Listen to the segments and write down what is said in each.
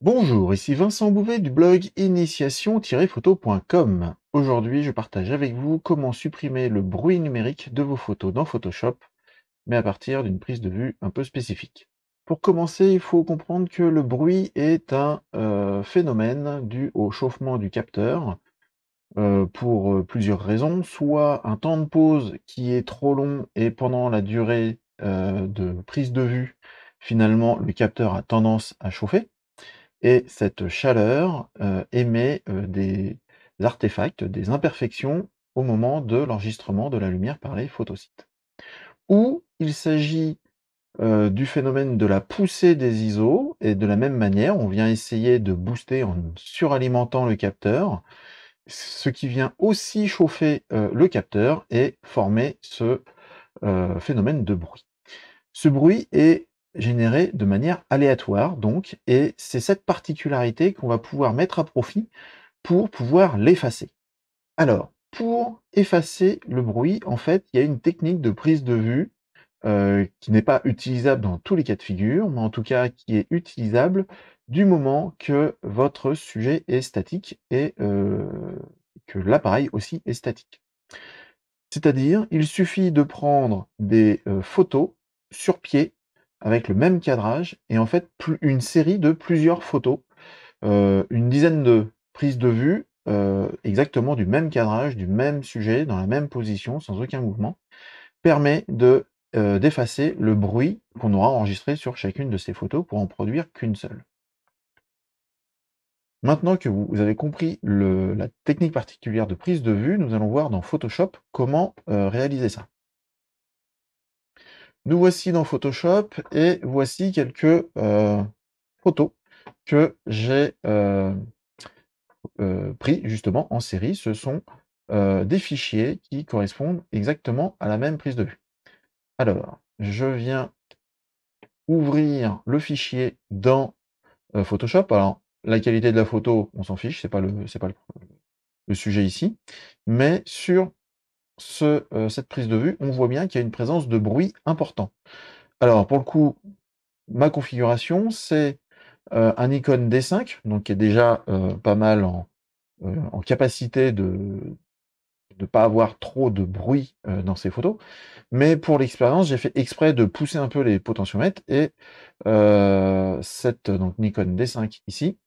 Bonjour, ici Vincent Bouvet du blog initiation-photo.com. Aujourd'hui, je partage avec vous comment supprimer le bruit numérique de vos photos dans Photoshop, mais à partir d'une prise de vue un peu spécifique. Pour commencer, il faut comprendre que le bruit est un phénomène dû au chauffement du capteur pour plusieurs raisons. Soit un temps de pause qui est trop long et pendant la durée de prise de vue, finalement, le capteur a tendance à chauffer. Et cette chaleur, émet, des artefacts, des imperfections au moment de l'enregistrement de la lumière par les photosites. Ou il s'agit, du phénomène de la poussée des ISO et de la même manière, on vient essayer de booster en suralimentant le capteur, ce qui vient aussi chauffer, le capteur et former ce, phénomène de bruit. Ce bruit est généré de manière aléatoire donc, et c'est cette particularité qu'on va pouvoir mettre à profit pour pouvoir l'effacer. Alors, pour effacer le bruit, en fait, il y a une technique de prise de vue, qui n'est pas utilisable dans tous les cas de figure, mais en tout cas qui est utilisable du moment que votre sujet est statique et que l'appareil aussi est statique. C'est-à-dire, il suffit de prendre des, photos sur pied avec le même cadrage et en fait une série de plusieurs photos, une dizaine de prises de vue, exactement du même cadrage, du même sujet, dans la même position, sans aucun mouvement, permet d'effacer le bruit qu'on aura enregistré sur chacune de ces photos pour en produire qu'une seule. Maintenant que vous avez compris la technique particulière de prise de vue, nous allons voir dans Photoshop comment, réaliser ça. Nous voici dans Photoshop et voici quelques, photos que j'ai, pris justement en série. Ce sont, des fichiers qui correspondent exactement à la même prise de vue. Alors, je viens ouvrir le fichier dans, Photoshop. Alors, la qualité de la photo, on s'en fiche, c'est pas le sujet ici. Mais sur cette prise de vue, on voit bien qu'il y a une présence de bruit important. Alors pour le coup, ma configuration, c'est, un Nikon D5, donc qui est déjà, pas mal en capacité de pas avoir trop de bruit, dans ses photos. Mais pour l'expérience, j'ai fait exprès de pousser un peu les potentiomètres et cette donc Nikon D5 ici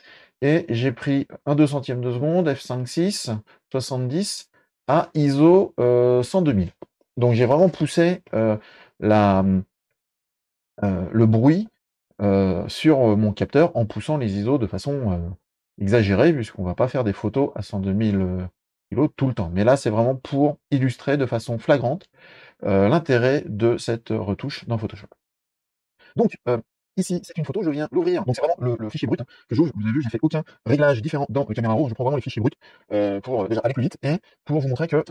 et j'ai pris 1/200 de seconde, f5.6, 70 à ISO, 102 000. Donc j'ai vraiment poussé, la, le bruit, sur, mon capteur en poussant les ISO de façon, exagérée puisqu'on va pas faire des photos à 102 000, kilogrammes tout le temps. Mais là, c'est vraiment pour illustrer de façon flagrante, l'intérêt de cette retouche dans Photoshop. Donc, ici, c'est une photo, je viens l'ouvrir. Donc c'est vraiment le fichier brut, hein, que j'ouvre. Vous avez vu, j'ai fait aucun réglage différent dans Camera Raw. Je prends vraiment les fichiers bruts, pour, déjà aller plus vite et pour vous montrer que,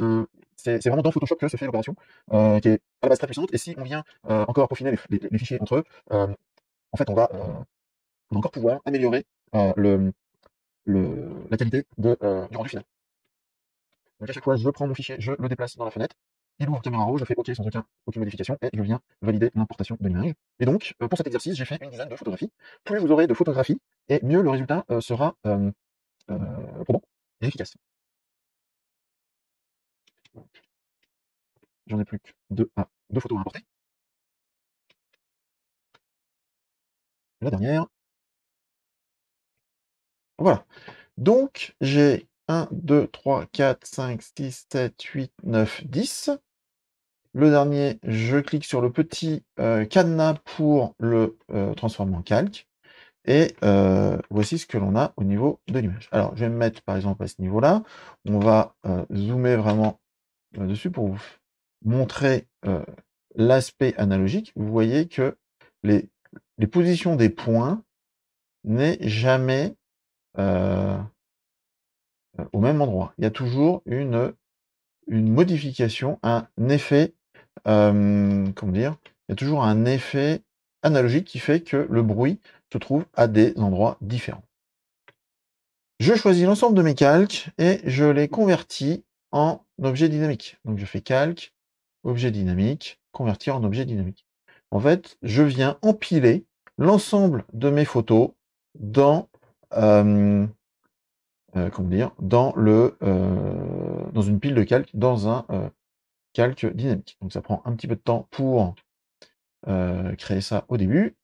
c'est vraiment dans Photoshop que se fait l'opération, qui est à la base très puissante. Et si on vient, encore peaufiner les fichiers entre eux, en fait, on va encore pouvoir améliorer, la qualité du rendu final. Donc à chaque fois, je prends mon fichier, je le déplace dans la fenêtre, il ouvre Camera Raw, je fais OK sans aucune modification et je viens valider l'importation de l'image. Et donc, pour cet exercice, j'ai fait une dizaine de photographies. Plus vous aurez de photographies, et mieux le résultat sera probant et efficace. J'en ai plus que deux photos à importer. La dernière, voilà. Donc, j'ai 1, 2, 3, 4, 5, 6, 7, 8, 9, 10. Le dernier, je clique sur le petit cadenas pour le transformer en calque. Et voici ce que l'on a au niveau de l'image. Alors, je vais me mettre par exemple à ce niveau-là. On va zoomer vraiment dessus pour vous montrer l'aspect analogique. Vous voyez que les, les positions des points n'est jamais euh, au même endroit. Il y a toujours une modification, un effet, comment dire, il y a toujours un effet analogique qui fait que le bruit se trouve à des endroits différents. Je choisis l'ensemble de mes calques et je les convertis en objet dynamique. Donc je fais calque, objet dynamique, convertir en objet dynamique. En fait, je viens empiler l'ensemble de mes photos dans comment dire? Dans une pile de calque, dans un, calque dynamique. Donc ça prend un petit peu de temps pour, créer ça au début.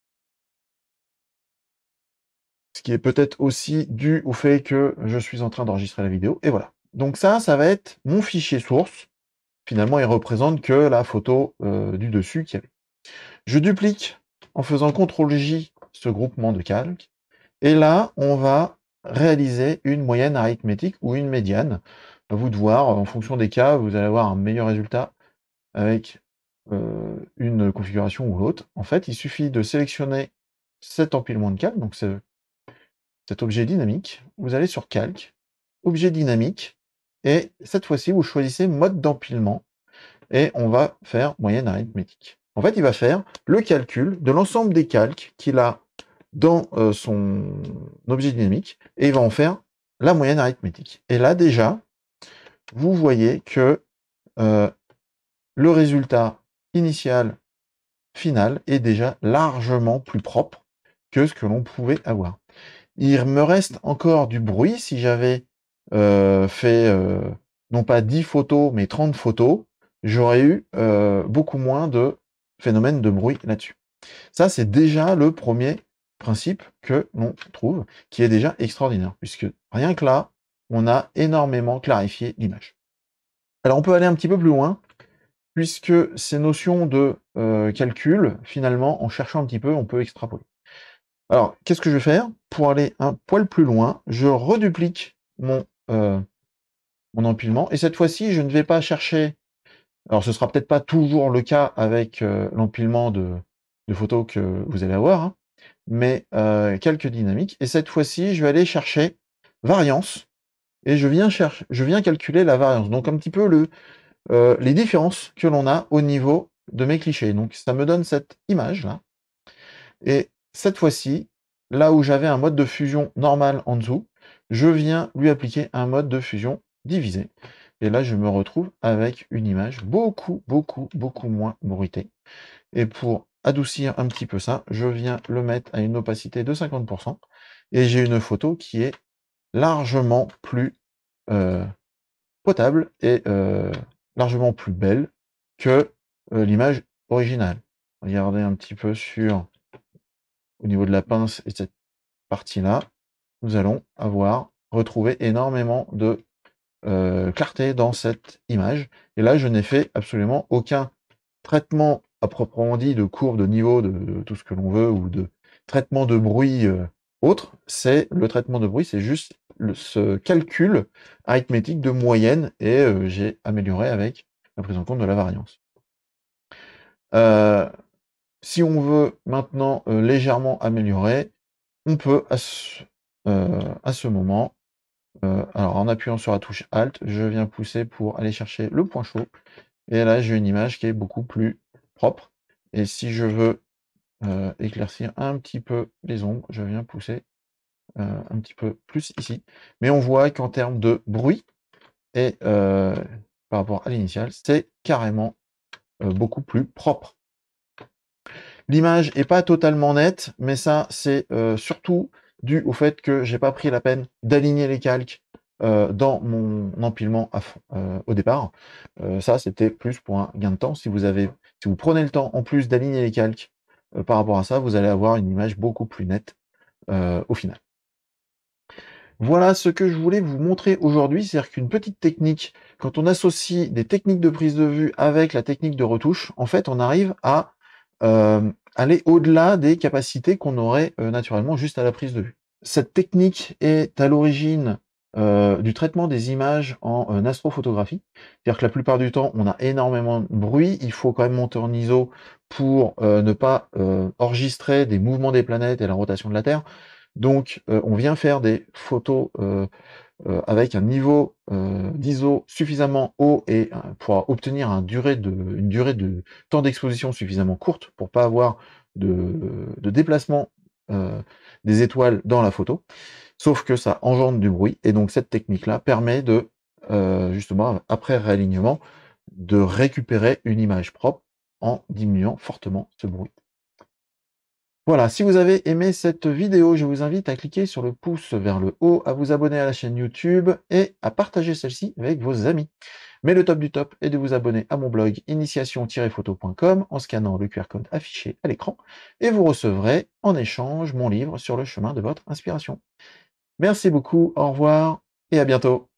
Ce qui est peut-être aussi dû au fait que je suis en train d'enregistrer la vidéo et voilà. Donc ça va être mon fichier source. Finalement, il représente que la photo, du dessus qu'il y avait. Je duplique en faisant CTRL-J ce groupement de calques et là, on va réaliser une moyenne arithmétique ou une médiane. À vous de voir, en fonction des cas, vous allez avoir un meilleur résultat avec, une configuration ou l'autre. En fait, il suffit de sélectionner cet empilement de calques, donc cet objet dynamique. Vous allez sur Calque, objet dynamique, et cette fois-ci, vous choisissez mode d'empilement et on va faire moyenne arithmétique. En fait, il va faire le calcul de l'ensemble des calques qu'il a dans son objet dynamique et il va en faire la moyenne arithmétique. Et là, déjà, vous voyez que le résultat initial, final, est déjà largement plus propre que ce que l'on pouvait avoir. Il me reste encore du bruit. Si j'avais fait non pas 10 photos, mais 30 photos, j'aurais eu beaucoup moins de phénomènes de bruit là-dessus. Ça, c'est déjà le premier principe que l'on trouve, qui est déjà extraordinaire, puisque rien que là, on a énormément clarifié l'image. Alors, on peut aller un petit peu plus loin, puisque ces notions de calcul, finalement, en cherchant un petit peu, on peut extrapoler. Alors, qu'est-ce que je vais faire? Pour aller un poil plus loin, je reduplique mon empilement et cette fois-ci, je ne vais pas chercher, alors ce sera peut-être pas toujours le cas avec, l'empilement de photos que vous allez avoir, hein, mais calque dynamique et cette fois-ci, je vais aller chercher variance et je viens calculer la variance. Donc un petit peu les différences que l'on a au niveau de mes clichés. Donc ça me donne cette image-là et cette fois-ci, là où j'avais un mode de fusion normal en dessous, je viens lui appliquer un mode de fusion divisé. Et là, je me retrouve avec une image beaucoup, beaucoup, beaucoup moins bruitée. Et pour adoucir un petit peu ça, je viens le mettre à une opacité de 50%. Et j'ai une photo qui est largement plus euh, potable et largement plus belle que l'image originale. Regardez un petit peu au niveau de la pince et de cette partie-là, nous allons retrouver énormément de clarté dans cette image. Et là, je n'ai fait absolument aucun traitement à proprement dit de courbe de niveau de tout ce que l'on veut ou de traitement de bruit autre. C'est le traitement de bruit, c'est juste ce calcul arithmétique de moyenne et j'ai amélioré avec la prise en compte de la variance. Si on veut maintenant légèrement améliorer, on peut à ce moment, alors en appuyant sur la touche Alt, je viens pousser pour aller chercher le point chaud. Et là, j'ai une image qui est beaucoup plus propre. Et si je veux éclaircir un petit peu les ombres, je viens pousser un petit peu plus ici. Mais on voit qu'en termes de bruit et par rapport à l'initial, c'est carrément beaucoup plus propre. L'image est pas totalement nette, mais ça, c'est surtout dû au fait que j'ai pas pris la peine d'aligner les calques dans mon empilement à fond, au départ. Ça, c'était plus pour un gain de temps. Si vous prenez le temps en plus d'aligner les calques par rapport à ça, vous allez avoir une image beaucoup plus nette au final. Voilà ce que je voulais vous montrer aujourd'hui, c'est-à-dire qu'une petite technique, quand on associe des techniques de prise de vue avec la technique de retouche, en fait, on arrive à aller au-delà des capacités qu'on aurait naturellement juste à la prise de vue. Cette technique est à l'origine du traitement des images en astrophotographie. C'est-à-dire que la plupart du temps, on a énormément de bruit, il faut quand même monter en ISO pour ne pas enregistrer des mouvements des planètes et la rotation de la Terre. Donc, on vient faire des photos avec un niveau d'ISO suffisamment haut et pour obtenir une durée de temps d'exposition suffisamment courte pour pas avoir de déplacement des étoiles dans la photo. Sauf que ça engendre du bruit et donc cette technique-là permet de justement après réalignement de récupérer une image propre en diminuant fortement ce bruit. Voilà, si vous avez aimé cette vidéo, je vous invite à cliquer sur le pouce vers le haut, à vous abonner à la chaîne YouTube et à partager celle-ci avec vos amis. Mais le top du top est de vous abonner à mon blog initiation-photo.com en scannant le QR code affiché à l'écran et vous recevrez en échange mon livre sur le chemin de votre inspiration. Merci beaucoup, au revoir et à bientôt.